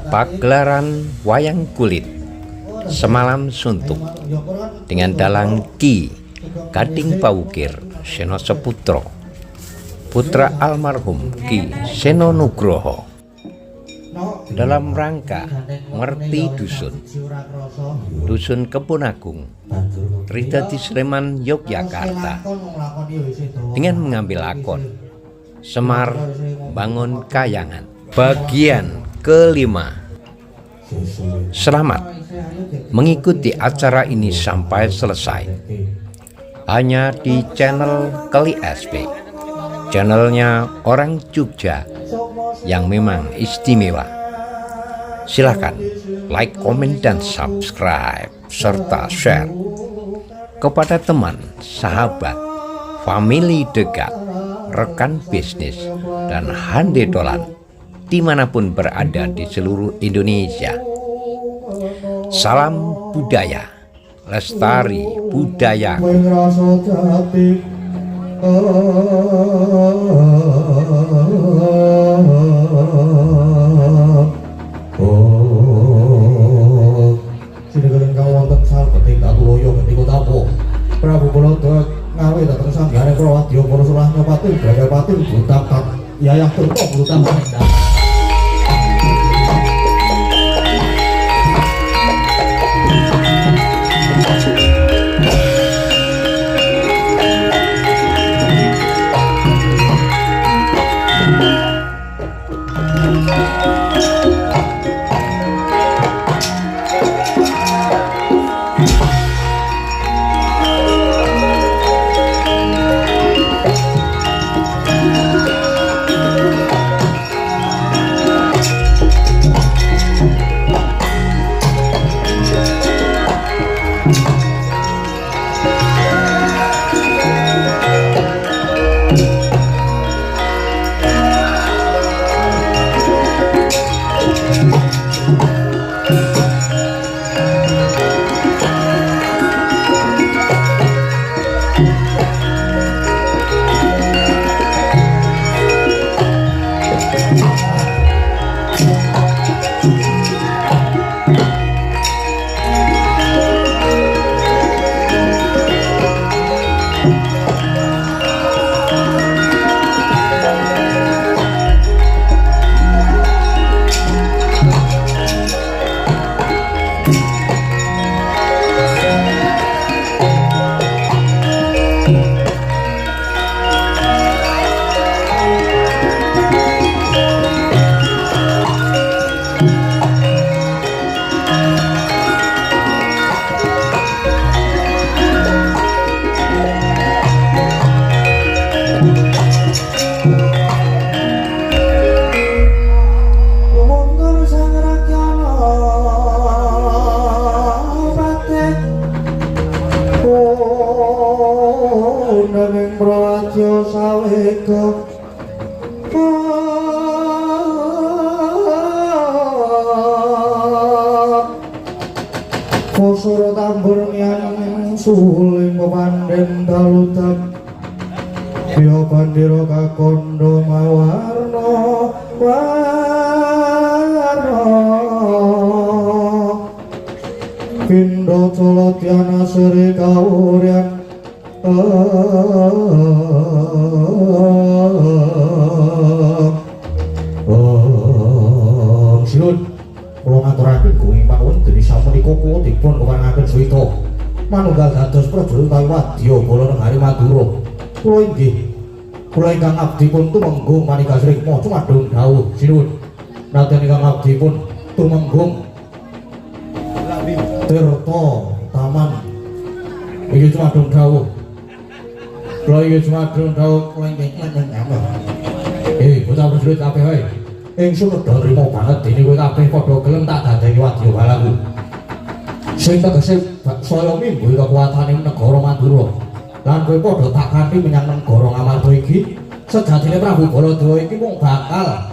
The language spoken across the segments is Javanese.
Pagelaran wayang kulit Semalam Suntuk dengan dalang Ki Gading Pawukir Seno Seputro, putra almarhum Ki Seno Nugroho, dalam rangka ngerti dusun Kebon Agung Tridadi Sleman Yogyakarta, dengan mengambil lakon Semar Bangun Kayangan bagian kelima. Selamat mengikuti acara ini sampai selesai hanya di channel Keli SP, channelnya orang Jogja yang memang istimewa. Silakan like, komen, dan subscribe serta share kepada teman, sahabat, famili dekat, rekan bisnis, dan hande dolan dimanapun berada di seluruh Indonesia. Salam budaya, lestari budaya. Sinegeleng kang wonten salbeting Katuloyo ketika tapo Prabu Baladewa ngawe dhateng sanggane Prawadya para surah nyopati Gagapati Butang Yayah Turko Butang Panendang. Kosoro tambur yang suling pepanden dalutak Bio bandiro kakondo mawarno warno Pindo colotiana seri kaurian Silun kula ngaturaken gunging panuwun dening sapunika kula dipun kewangaken suwita manunggal dados prajurit utawi wadya bala negari Madura. Kula inggih kula ingkang abdipun tumenggung manika srikma cumadung dawuh sinuwun. Nadyan ingkang abdipun tumenggung tirta taman inggih cumadung dawuh. Kula inggih cumadung dawuh kula inggih nyamar. Bocah prajurit kabeh wae. Ingsun uga nrimo banget dene kowe kabeh padha gelem tak dadeni wadya balaku. Sing tegese saya mimbu kekuatane negara Madura. Lan kowe padha tak kanthi menyang negara Ngamarta iki. Sejatine Prabu Baladewa iki mung bakal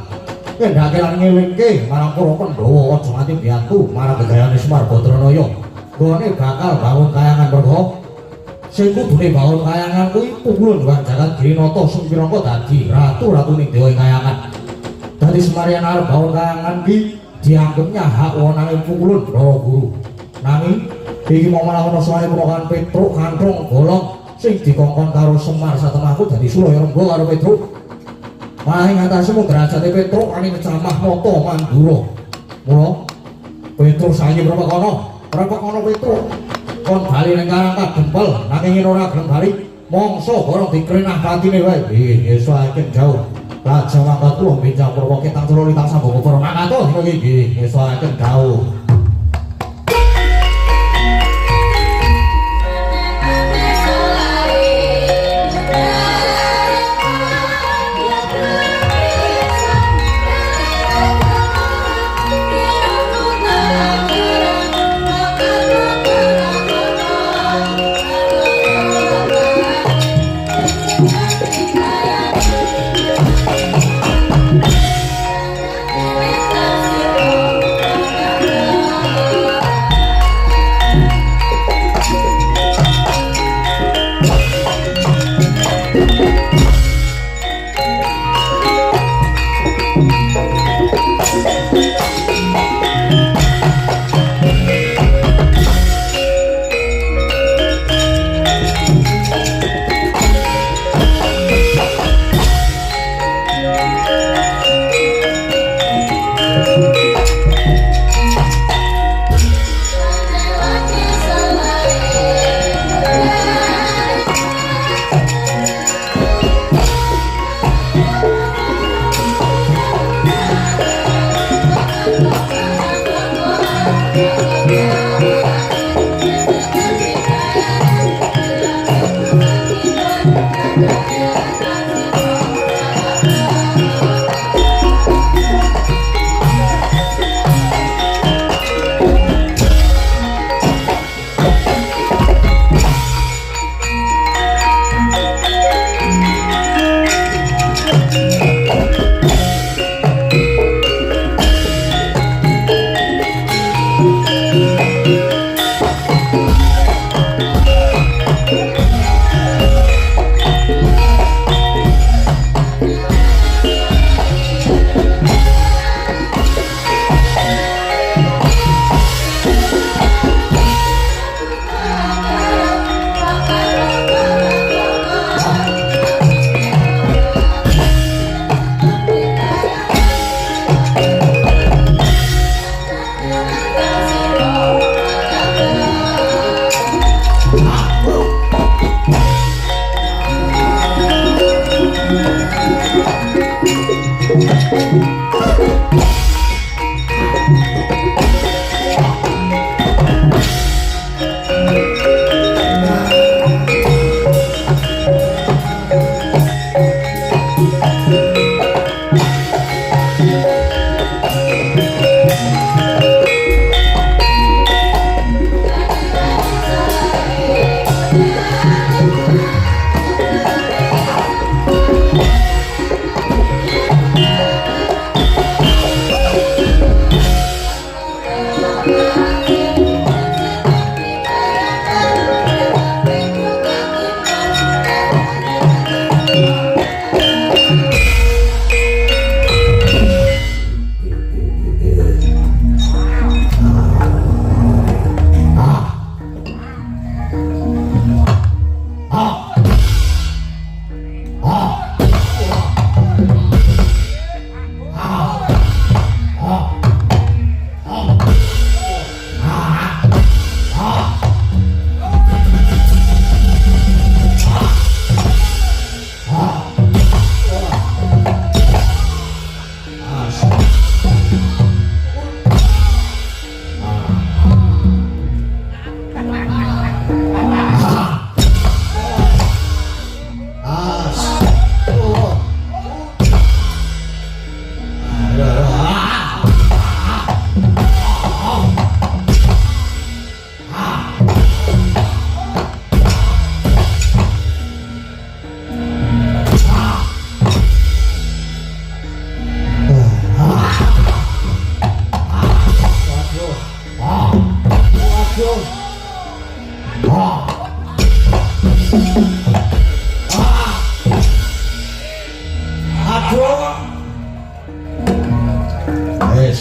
ngendhake lan ngelingke marang para Pandhawa aja nganti biyantu marang gegayane Semar Badranaya. Gone bakal bangun kayangan merga. Sing kudune bangun kayangan kuwi Pungulun Jagat Girinata sing pirangka dadi ratu-ratuning dewa kayangan. Dadi semarian arep bawa kangen ki dianggapnya hak wonane pukulun Bawa Guru. Nanging iki mau malah ana suwane prokan Petruk kanthong bolong sing dikongkon karo Semar satemahku dadi Sulaya Rengga karo Petruk. Malah ing atasmu derajate Petruk ani kecamah Nata Mandura. Mula Petruk saiki berapa kono Petruk. Kon bali ning Karangkat Dempel nanging ora gelem bali. Mongso barang dikrenah patine wae. Nggih, saking jauh. Raja mangkat kula benjang purwa ketang Sura Litang Sambaka para mangkat nggih, saking jauh.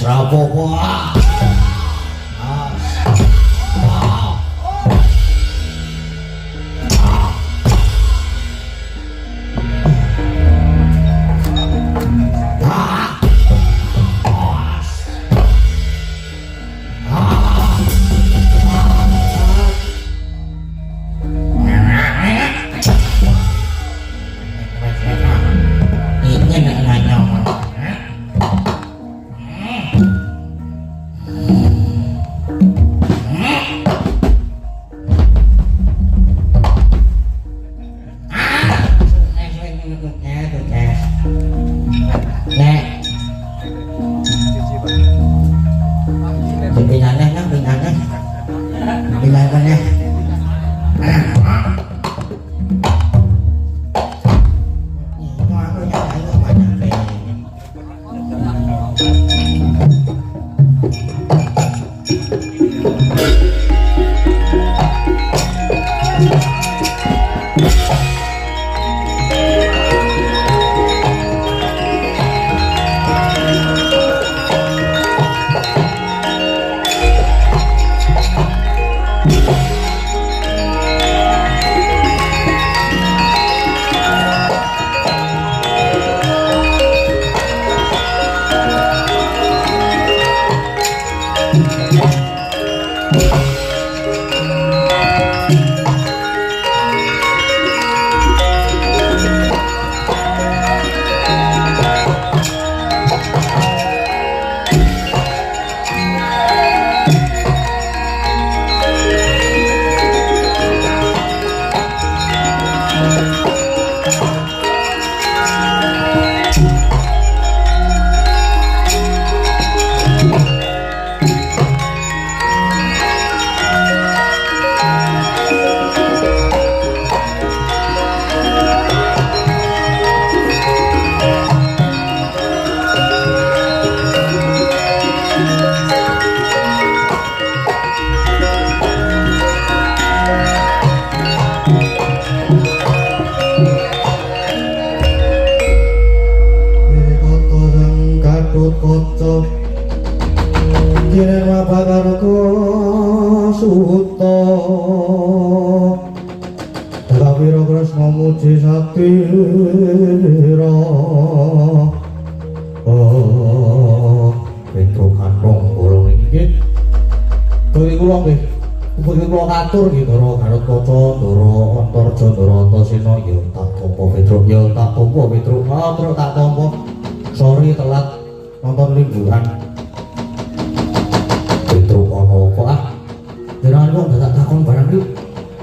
rapopo. Atur gitu ro Garut Kaca Ndara Antarja Ndara Antasena ya tak tampa Petruk ya tak tampa Petruk terus tak tampa sorry telat nonton liburan Petruk ana apa jenengan kok tak takon barang iki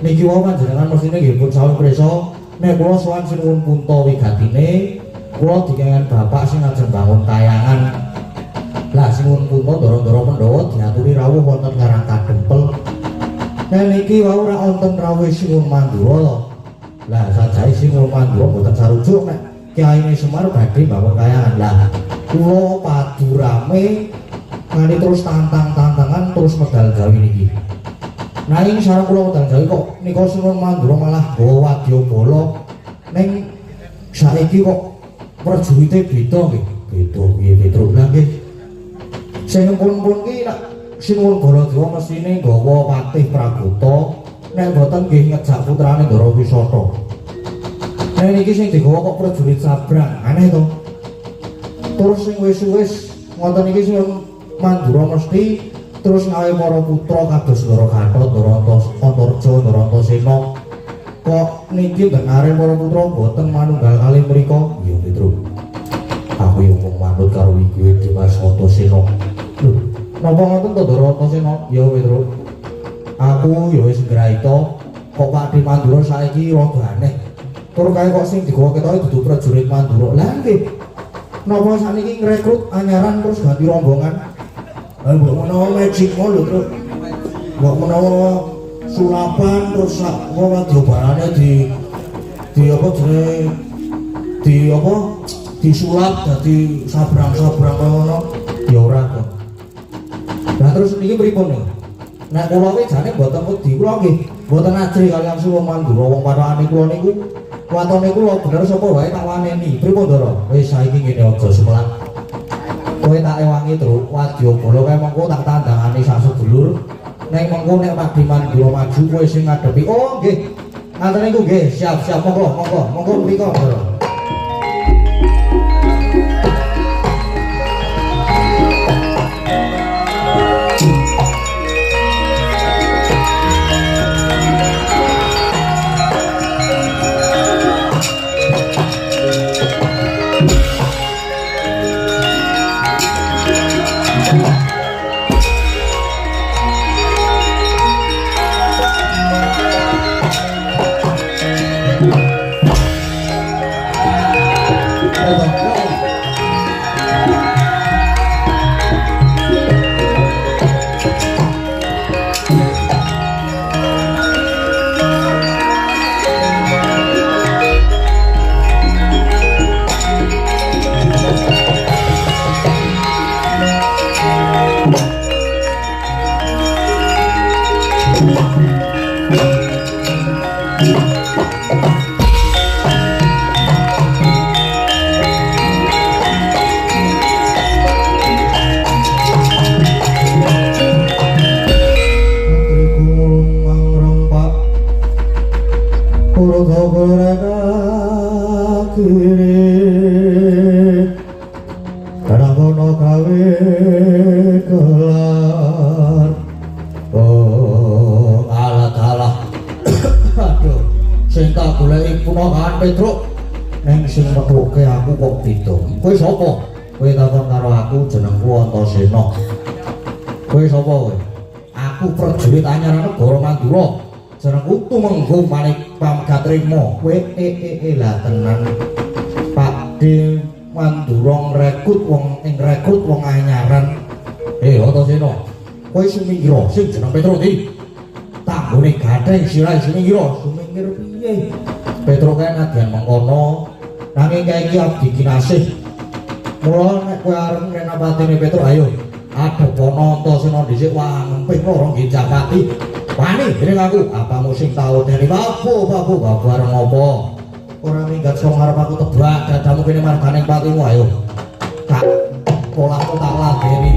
niki wae panjenengan mestine nggih pun sawung prisa nek kula sowan sinuwun punta wigatine kula dikengen bapak sing ajeng bangun kayangan lah sinuwun punta Ndara-ndara Pandhawa diaturi rawuh wonten Karang Kadempel. Nah niki wau ora wonten rawuh Sinuwun Mandura lho. Lah sajae Sinuwun Mandura mboten sarujuk nek Kyaine Semar badhe bangun kayangan. Lah kula padu rame nganti terus tantang-tantangan terus medal gawe niki. Nanging sareng kula medal gawe kok nika Sinuwun Mandura malah gawa wadyabala ning saiki kok prajurite beda nggih. Beda piye Petruk lah nggih. Sing pun-pun ki nak Sinuwun Baladewa mestine nggawa Patih Pragata nek mboten nggih ngejak putrane Ndara Wisata. Nek niki sing digawa kok prajurit sabrang, aneh to. Terus sing wis-wis ngoten iki Sinuwun Mandura mesti terus ngawe para putra kados Ndara Gatot, Ndara Antarja, Ndara Antasena. Kok niki denare para putra mboten manunggal kalih mriku? Ya Petruk. Aku yo mung manut karo iki Dimas Antasena. Lho, napa ngoten to Ndara Antasena? Ya Petruk. Aku ya wis ngraita kok Pak Di Mandura saiki rada aneh. Tur kae kok sing digawa ketoke dudu prajurit Mandura. Lah nggih. Napa sakniki ngrekrut anyaran terus ganti rombongan? Lah mbok menawa magic ngono lho, Truk. Mbok menawa sulapan terus sak wadyabarane di apa jenenge di apa disulap dadi sabrang-sabrang ngono ya ora kok. Lah terus niki pripun nih? Nek kula ki jane mboten wedi kula nggih mboten ajri kaliyan Sinuwun Mandura wong pathokane kula niku watone kula bener sapa wae tak waneni. Pripun Ndara? Wis saiki ngene aja semelang. kowe tak ewangi Truk Wadyabala kae mengko tak tandangani sak sedulur nek mengko nek Pak Dimandura maju kowe sing ngadepi oh nggih ngaten niku nggih siap-siap monggo mriko Petruk neng sing metuke aku kok beda. Kowe sapa? Kowe takon karo aku jenengku Antasena. Kowe sapa kowe? Aku prajurit anyar negara Mandura. Jenengku Tumenggung Manik Pamgatrima. Kowe lah tenan. Pak D Mandura ngrekrut wong anyaran. Antasena. Kowe sumingira sing jeneng Petruk iki. Tanggone gatheng sirahe sumingira. Sumingkir piye? Petruk kan adyan mengkono nanging kae iki abdi kinasih mula nek kowe arep rena patine Petruk ayo adepono Antasena dhisik wamping loro nggih Japati wani dening aku apamu sing tau dene papu bareng apa ora minggat sing arep aku tebak dadamu kene marganing patimu ayo tak polahku tak ladeni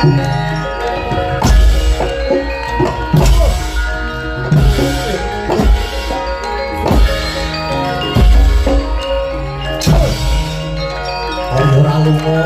ora lunga.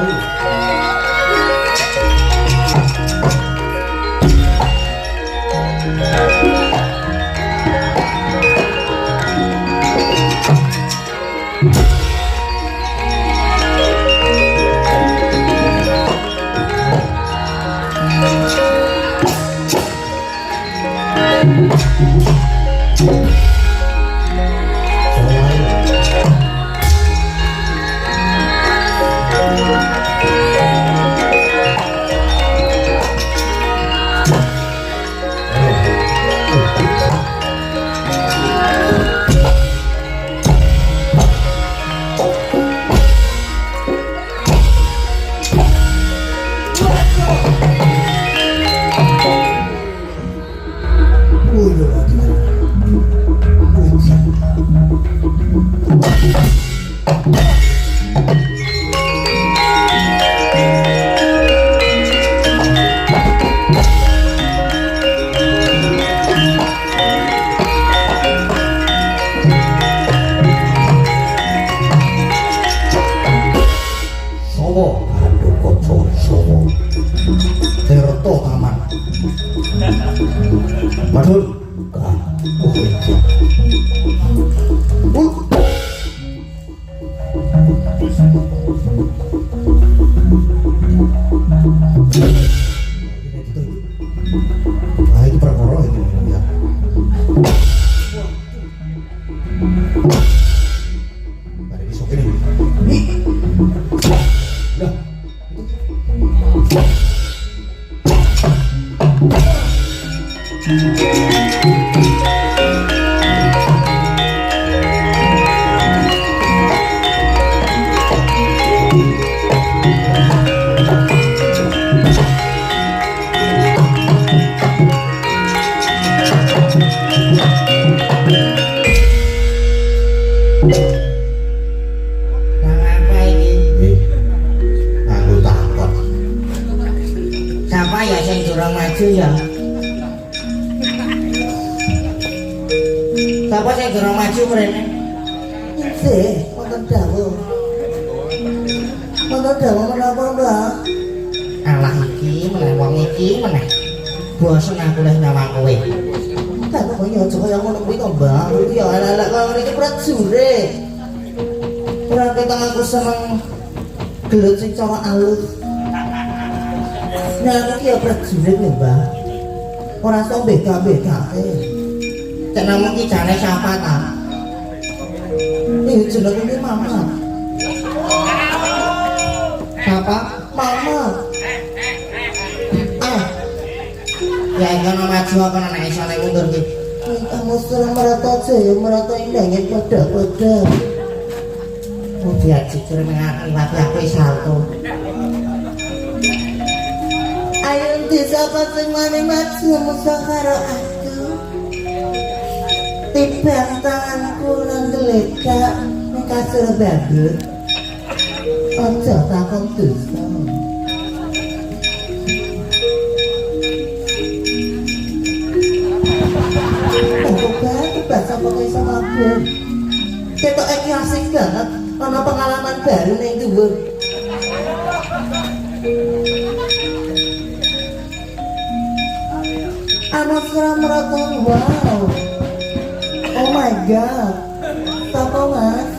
Sapa sing durung maju mrene? Sih, wonten dawuh. Wonten dawuh menapa, Mbak? Alah iki meneh wong iki meneh. Bosen aku leh nyawang kowe. Tak kok yo aja kaya ngono kuwi to, Mbak. Iki yo elek-elek kaya ngene iki prajurit. Ora ketok aku seneng gelut sing cara alus. Nah, aku ki yo prajurit lho, Mbak. Ora iso beda-bedake. Cek nemu ki jane sapa ta? Ini jenenge Mama. Sapa? Mama. Ya iki ana maju apa nek iso nek mundur ki. Kamu suruh merata jaya, merata indahnya pada-pada. Budi aji jare mengaki wae aku salto. Ayo disapa sing mani maju musa karo aku. Tiba tanganku nang geledak ning kasur badut. Ojo takon dosa. Bahasa pakai sama gue ketok iki asik banget ana pengalaman baru ning dhuwur ana seram merata wow oh my god apa mas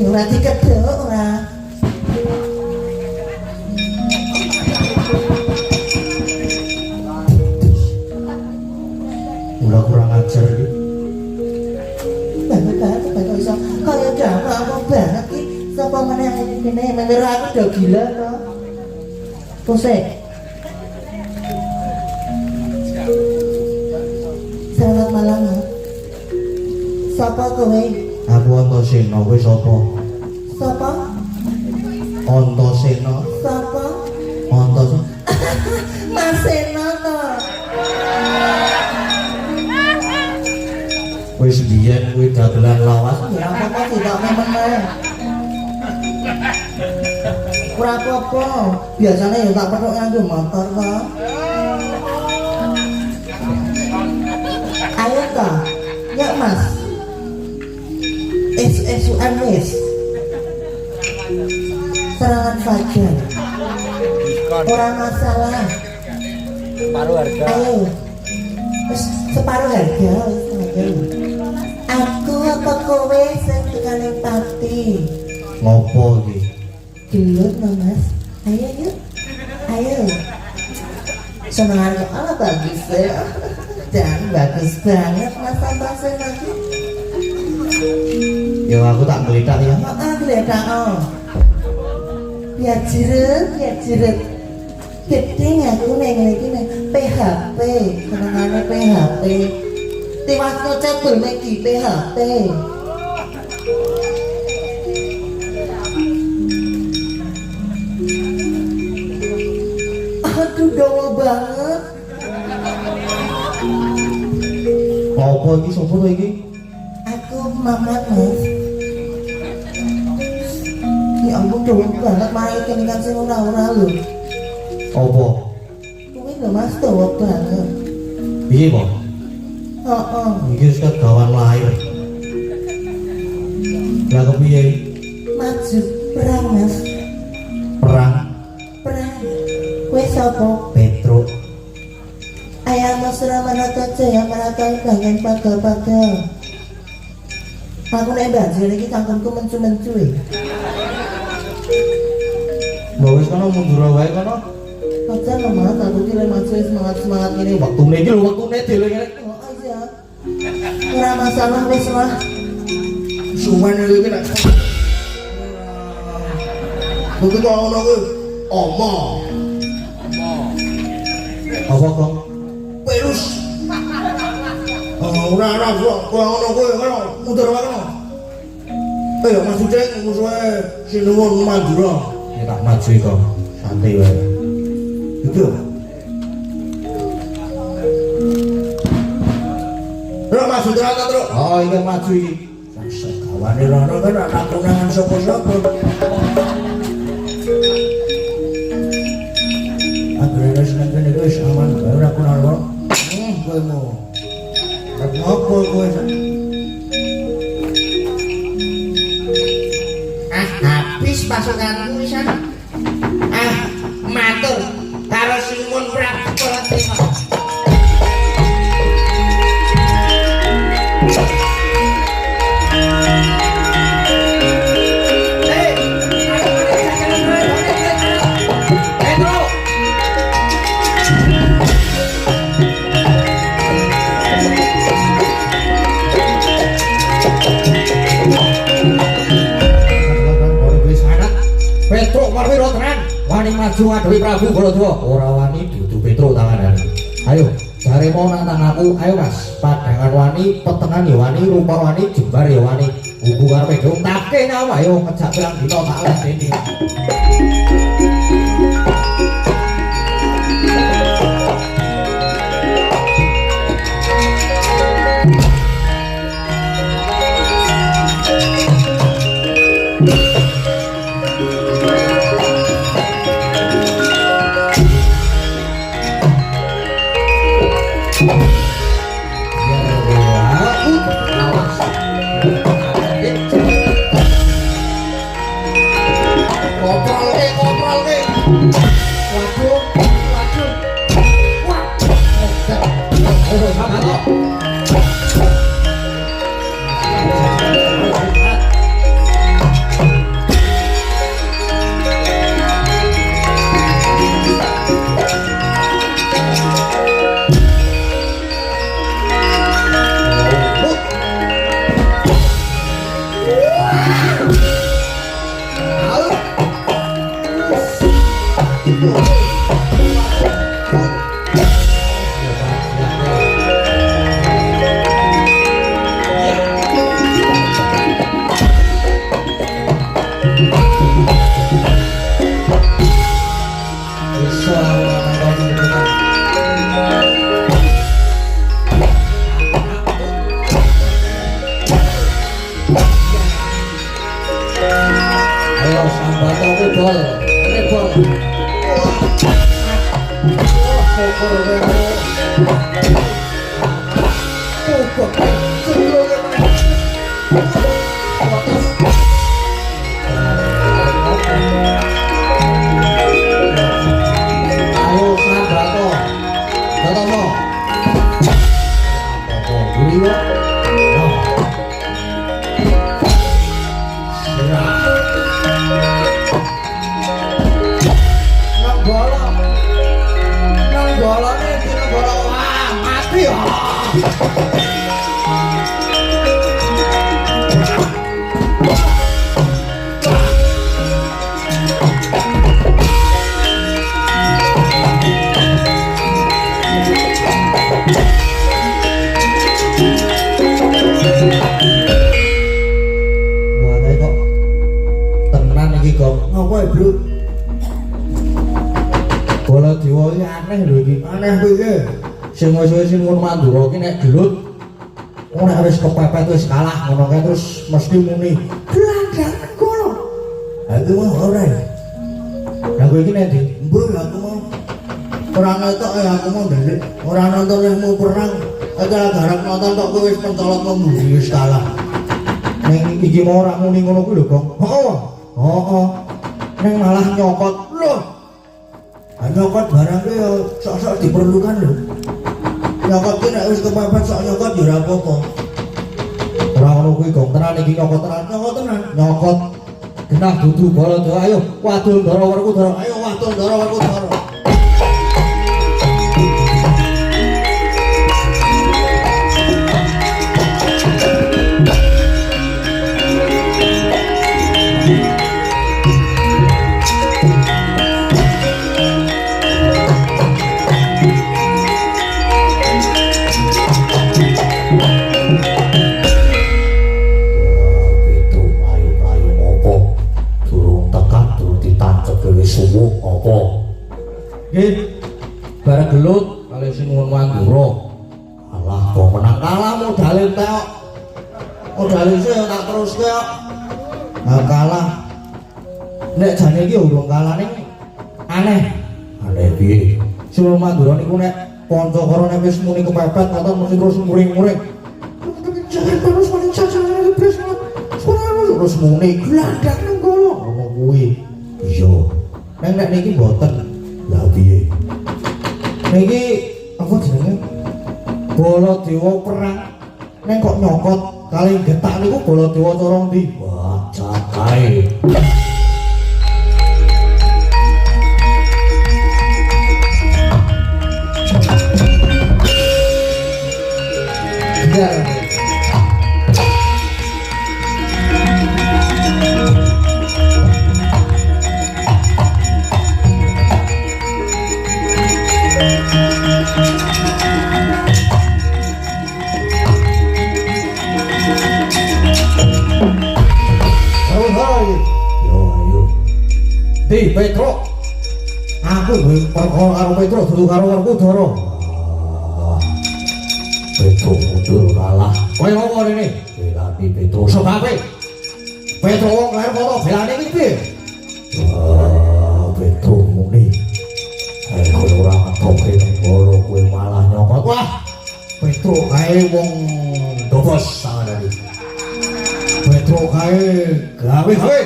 ora dikedok ora Udah kurang ajar gitu. Banget iso kaya drama apa banget ki sapa meneh ngene meneh aku udah gila to. Pusek. Selamat malam. Sapa kowe? Aku Antasena, kowe sapa? Sapa? Antasena. Sapa? Antasena. Mas Sena to. Wis biyen kuwi dagelan lawas. Ya apa tidak meneh. ora apa-apa. Biasane ya tak petuk nganggo motor kok. Ayo ta. Ya Mas. SUN wis. Serangan fajar. Ora masalah. Separuh harga. Ayo. Wis separuh harga wis ayo. Aku apa kowe sing tekane pati? Ngopo iki? Gelut no Mas. Ayo yuk. Ayo. Senengan kok ala bagus ya. Dan bagus banget Mas Santoso lagi. Ya aku tak ngelitak ya. Oh, geledak oh. Biar jiret. Gedeng aku neng PHP, senengannya PHP. Tiwasnya cebul lagi PHP. Aduh dawa banget. Ngopo iki sopo to iki? Aku Mamat Mas. Ya ampun dawa banget malah keningan sing ora-ora lho. Apa? Kuwi lho Mas dawa banget. Piye, Po? Heeh. Iki wis kegawan lahir. Lah kepiye? Maju perang Mas. Perang Perang. Kowe sapa? Petruk. Ayam mesra manata jaya manata bangen pagal-pagal. Aku nek banjir iki cangkemku mencu-mencu e. Mbok wis kono mundur wae kono. Pacar lho Mas, aku ki lek maju semangat-semangat ngene. Waktune iki lho waktune dhewe ngene. Oh aja. Ora masalah wis lah. Suwen iki nek. Kuwi kok ngono kuwi. Omong. Apa kok? Perus. Oh, ora kok ngono kuwi kono mundur wae kono. Mas Uceng musuhe sinuwun Madura. Ya tak maju kok. Santai wae. Itu. Ora maju tenan terus. Oh, iki maju iki. Sekawane rono kan ana konangan sapa-sapa. Akhirnya seneng kene wis aman bae ora kenal kok. Kowe mau. Rek ngopo kowe? Habis pasukanku wisan. Matur karo Sinuwun Prabu Baladewa. Petruk Marwiro tenan wani maju ngadewi Prabu Baladewa ora wani dudu Petruk tanganan. Ayo jare mau nantang aku ayo Mas padangan wani petengan ya wani rupa wani jembar ya wani buku karepe dong take nyawa ayo ngejak pirang dina tak les dene. Ayo sambat aku dol. Ayo Sandrato, Gatono. Buriwa. Nang golone iki golo wah mati ya. Wah, kok tenan iki kok. Ngopo, Bro? Bola Dewa iki aneh lho iki. Aneh piye? Sing wis mun Mandura ki nek gelut ora wis kepepet wis kalah ngono kae terus mesti muni gelandangan kono. Aku mau ora. Lah kowe iki nek ndi? Mbur aku mau. Ora ngetok ya aku mau ndelik. Ora nonton ilmu perang. Ora garap nonton kok kowe wis pencolot memburi wis kalah. Ning iki mau ora muni ngono kuwi lho, Gong. Heeh. Ning malah nyokot. Loh. Nyokot barang ku ya sok-sok diperlukan lho. Nyokot ki nek wis kepepet sok nyokot ya ora apa-apa. Ora ngono kuwi Gong, tenan iki nyokot tenan. Nyokot. Genah dudu bala Dewa ayo wadul Ndara Werkudara. Ayo wadul Ndara Werkudara. Suwuk apa? Nggih. Bareng gelut kali sing nuwun Mandura. Alah kok menang kalah modale tek. Modale sih tak teruske kok. Nah kalah. Nek jane iki urung kalah ning aneh. Aneh piye? Sing nuwun Mandura niku nek kanca karo nek wis muni kepepet nonton mesti terus muring-muring. Jangan terus paling cacaran iki blas. Terus muni gelandangan kono. Ngono kuwi. Iya. Nek niki mboten. Lah piye? Niki apa jenenge? Bala Dewa perang. Nek kok nyokot kali getak niku Bala Dewa cara ndi? Wah, cakae. Iya. Di Petro, aku perkara karo Petro, dudu karo Werkudara. Petro mundur kalah. Kowe ngopo rene? Belani Petro sebabe. Petro wong lair foto belane iki piye? Petro muni. Kowe ora ngetoke ning bolo kowe malah nyokot. Wah, Petro kae wong dobos sangadane. Petro kae gawe-gawe.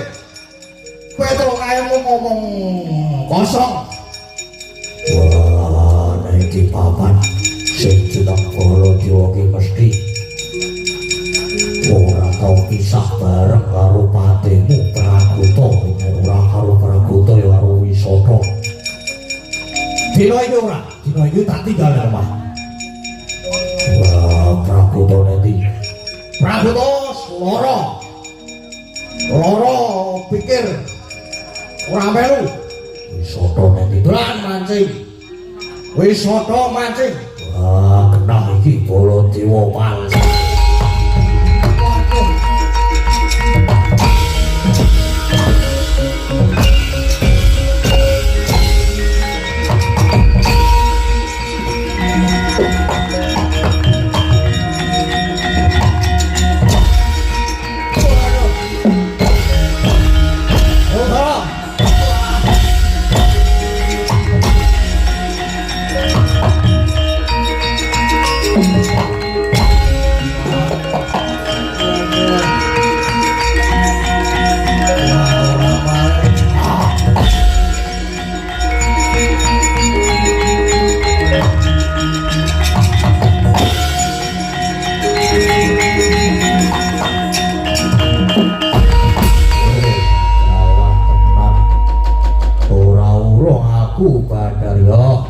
Petro kae ngomong kosong. Wah, nek iki papan sing jeneng Bala Dewa ki mesti ora tau pisah bareng karo patemu Prakuta. Ora karo Prakuta ya karo Wisata. Dina iki ora, dina iki tak tinggal nang omah. Wah, Prakuta nanti. Prakuta lara pikir ora melu. Wisata nanti dolan mancing. Wisata mancing. Wah, kenah iki Bala Dewa mancing. aku Badar yo.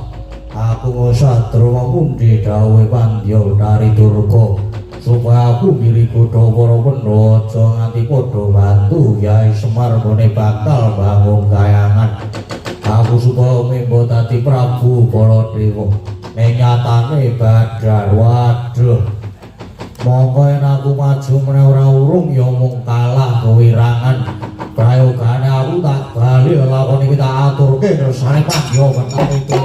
Aku satru mundi dawuhe Pandya dari Durga supaya aku miliku para pendhawa aja nganti padha bantu Yai Semar ngene bakal bangun kayangan. Aku supaya mimba dadi Prabu Baladewa. Ning nyatane Badar waduh. Monggo yen aku maju meneh ora urung ya mung kalah kewirangan. Prayogane aku tak bali lakon iki tak aturke kersane Pandya bentar itu.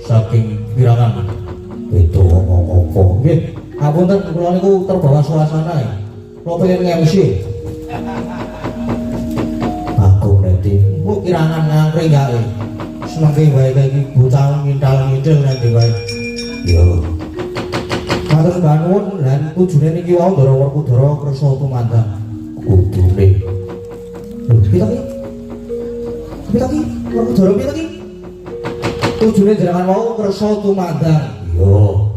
Saking pirangan itu ngomong-ngomong nggih apunten kula niku terbawa suasana kula pengen nge-MC aku nanti kok kirangan ngangkring gawe senenge wae iki bocah ngintal-ngintil nanti wae yo matur nuwun lan tujune niki wau Ndara Werkudara kersa tumandang kudune kita ki Werkudara kita ki tujune jenengan mau kersa tumandang. Yo.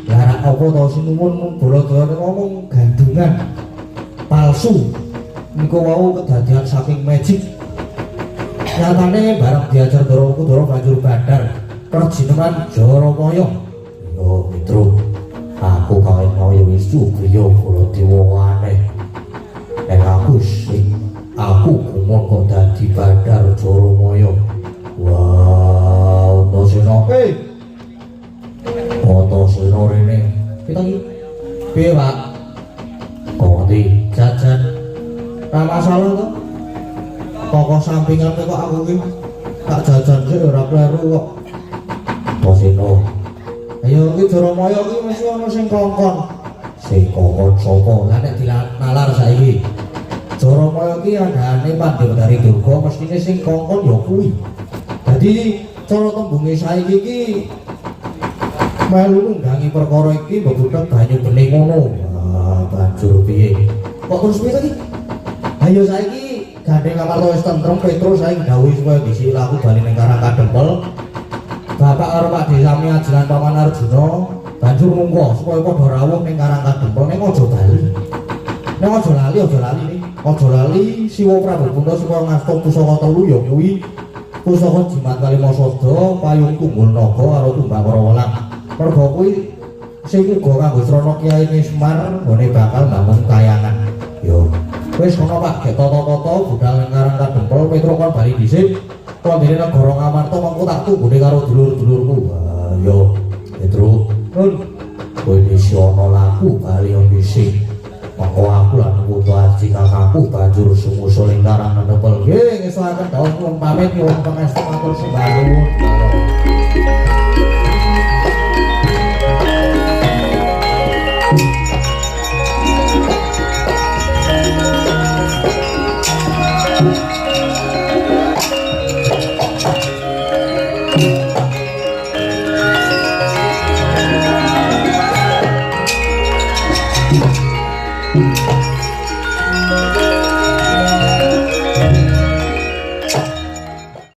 Lah apa to sinuwun Baladara ngomong gandungan palsu. Niku wau kedadian saking magic. Nyatane bareng diajar Ndara Werkudara banjur Badar perjineman Jaramaya. Yo Mitro. Aku kawin mau ya wis Subriya Baladewa aneh. Nek aku sing aku kumon kok dadi Badar Jaramaya. Wow, Antasena. Antasena rene. Kita iki piye, Pak? Kok ndi jajan? Ora masalah to. Tokoh sampingan kok aku iki tak jajan sik ora kleru kok. Antasena. Ayo iki Jaramaya iki mesti ana sing kongkon. Sing kongkon sapa? Lah nek dilalar saiki. Jaramaya iki andane Pandya dari Durga mestine sing kongkon ya kuwi. Jadi cara tembunge saiki iki melu nggangi perkara iki mbebudhek banyu bening ngono. Banjur piye? Kok terus piye iki? Ayo saiki gandeng amarta wis tentrem Petrus saiki dawuh supaya disi laku bali ning Karang Kadempel. Bapak karo Pak Desami ajalan Paman Arjuna banjur munggo supaya padha rawuh ning Karang Kadempel ning aja bali. Ning aja lali nih. Aja lali Siwa Prabu Punta supaya ngasta pusaka telu ya kuwi pusaka Jimat Kalimasada, payung tunggul naga karo tumbang Welang. Merga kuwi sing uga kanggo Srana Kyaine Semar ngene bakal bangun kayangan. Yo, wis kono Pak, gek tata-tata budal ning Karang Kadempel Petro kon bali dhisik. Kon dene negara Ngamarta mengko tak tunggune karo dulur-dulurku. Yo, Petro. Nun, kowe wis ana laku bali dhisik. Mengko aku lan kudu aji kakangku banjur sumusul ing Karang Kadempel. Nggih, ngesahaken dawuh kula pamit nyuwun pangestu matur sembah nuwun.